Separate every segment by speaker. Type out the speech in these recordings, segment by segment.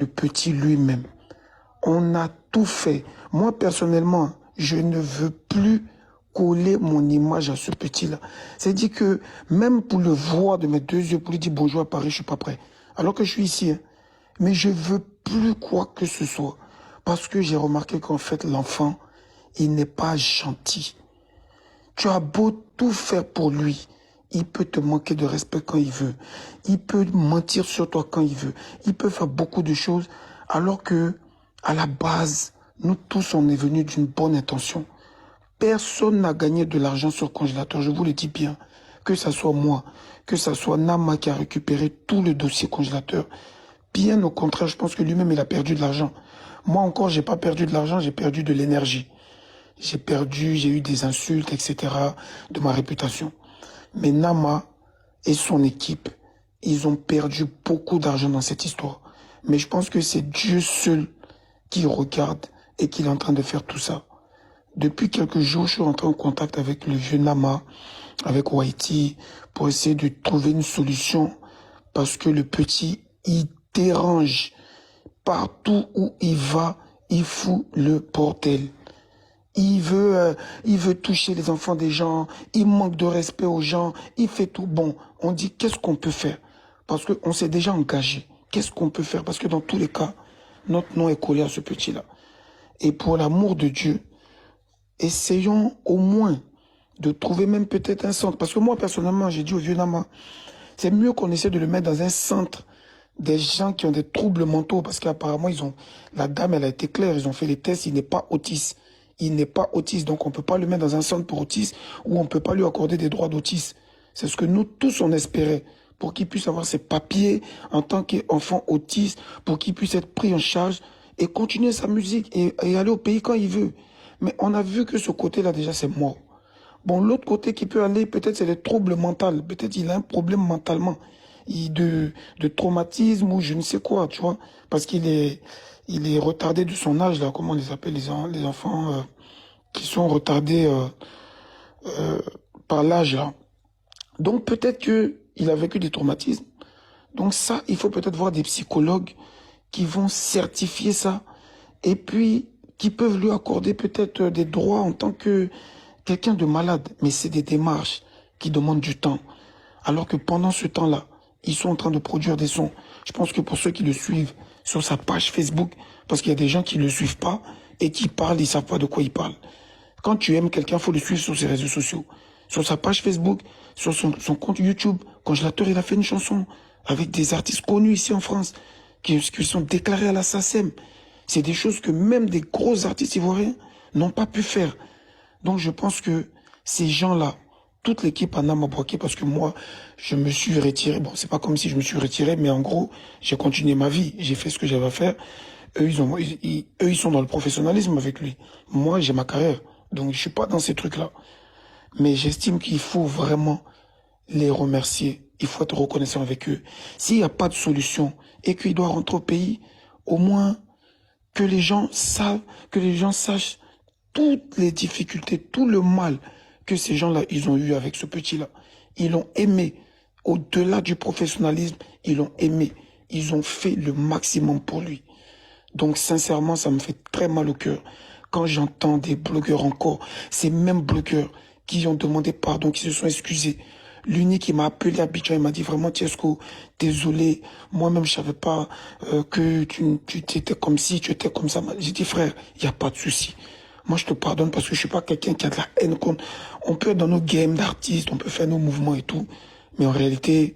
Speaker 1: le petit lui-même. On a tout fait. Moi, personnellement, je ne veux plus coller mon image à ce petit-là. C'est-à-dire que même pour le voir de mes deux yeux, pour lui dire bonjour à Paris, je ne suis pas prêt. Alors que je suis ici. Hein. Mais je ne veux plus quoi que ce soit. Parce que j'ai remarqué qu'en fait, l'enfant, il n'est pas gentil. Tu as beau tout faire pour lui. Il peut te manquer de respect quand il veut. Il peut mentir sur toi quand il veut. Il peut faire beaucoup de choses alors que, à la base, nous tous, on est venus d'une bonne intention. Personne n'a gagné de l'argent sur le congélateur, je vous le dis bien. Que ce soit moi, que ce soit Nama qui a récupéré tout le dossier congélateur. Bien au contraire, je pense que lui-même, il a perdu de l'argent. Moi encore, j'ai pas perdu de l'argent, j'ai perdu de l'énergie. J'ai eu des insultes, etc., de ma réputation. Mais Nama et son équipe, ils ont perdu beaucoup d'argent dans cette histoire. Mais je pense que c'est Dieu seul qui regarde et qui est en train de faire tout ça. Depuis quelques jours, je suis entré en contact avec le vieux Nama, avec Whitey, pour essayer de trouver une solution. Parce que le petit, il dérange. Partout où il va, il fout le bordel. Il veut toucher les enfants des gens, il manque de respect aux gens, il fait tout. Bon, on dit qu'est-ce qu'on peut faire? Parce qu'on s'est déjà engagé. Qu'est-ce qu'on peut faire? Parce que dans tous les cas, notre nom est collé à ce petit-là. Et pour l'amour de Dieu, essayons au moins de trouver même peut-être un centre. Parce que moi, personnellement, j'ai dit au vieux Nama, c'est mieux qu'on essaie de le mettre dans un centre des gens qui ont des troubles mentaux. Parce qu'apparemment, la dame, elle a été claire, ils ont fait les tests, il n'est pas autiste. Il n'est pas autiste, donc on ne peut pas le mettre dans un centre pour autistes ou on ne peut pas lui accorder des droits d'autiste. C'est ce que nous tous on espérait pour qu'il puisse avoir ses papiers en tant qu'enfant autiste, pour qu'il puisse être pris en charge et continuer sa musique et aller au pays quand il veut. Mais on a vu que ce côté-là déjà c'est mort. Bon, l'autre côté qui peut aller, peut-être c'est les troubles mentaux. Peut-être il a un problème mentalement, de traumatisme ou je ne sais quoi, tu vois, parce qu'il est retardé de son âge, là, comment on les appelle, les enfants qui sont retardés par l'âge, là. Donc peut-être qu'il a vécu des traumatismes. Donc ça, il faut peut-être voir des psychologues qui vont certifier ça et puis qui peuvent lui accorder peut-être des droits en tant que quelqu'un de malade. Mais c'est des démarches qui demandent du temps. Alors que pendant ce temps-là, ils sont en train de produire des sons. Je pense que pour ceux qui le suivent sur sa page Facebook, parce qu'il y a des gens qui ne le suivent pas et qui parlent, ils ne savent pas de quoi ils parlent. Quand tu aimes quelqu'un, il faut le suivre sur ses réseaux sociaux. Sur sa page Facebook, sur son compte YouTube, Congélateur, il a fait une chanson avec des artistes connus ici en France qui sont déclarés à la SACEM. C'est des choses que même des gros artistes ivoiriens n'ont pas pu faire. Donc je pense que ces gens-là, toute l'équipe en a m'abroqué parce que moi, je me suis retiré. Bon, c'est pas comme si je me suis retiré, mais en gros, j'ai continué ma vie. J'ai fait ce que j'avais à faire. Eux, ils sont dans le professionnalisme avec lui. Moi, j'ai ma carrière. Donc, je suis pas dans ces trucs-là. Mais j'estime qu'il faut vraiment les remercier. Il faut être reconnaissant avec eux. S'il n'y a pas de solution et qu'il doit rentrer au pays, au moins que les gens savent, que les gens sachent toutes les difficultés, tout le mal que ces gens-là, ils ont eu avec ce petit-là. Ils l'ont aimé. Au-delà du professionnalisme, ils l'ont aimé. Ils ont fait le maximum pour lui. Donc, sincèrement, ça me fait très mal au cœur. Quand j'entends des blogueurs encore, ces mêmes blogueurs qui ont demandé pardon, qui se sont excusés. L'unique qui m'a appelé à Abidjan, il m'a dit vraiment, Tiesco, désolé, moi-même je savais pas que tu étais comme ci, tu étais comme ça. J'ai dit, frère, il n'y a pas de souci. Moi, je te pardonne parce que je suis pas quelqu'un qui a de la haine contre. On peut être dans nos games d'artistes, on peut faire nos mouvements et tout. Mais en réalité,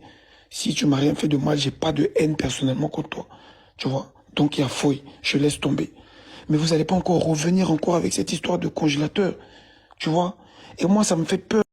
Speaker 1: si tu m'as rien fait de mal, j'ai pas de haine personnellement contre toi. Tu vois? Donc, il y a fouille. Je laisse tomber. Mais vous n'allez pas encore revenir encore avec cette histoire de congélateur. Tu vois? Et moi, ça me fait peur.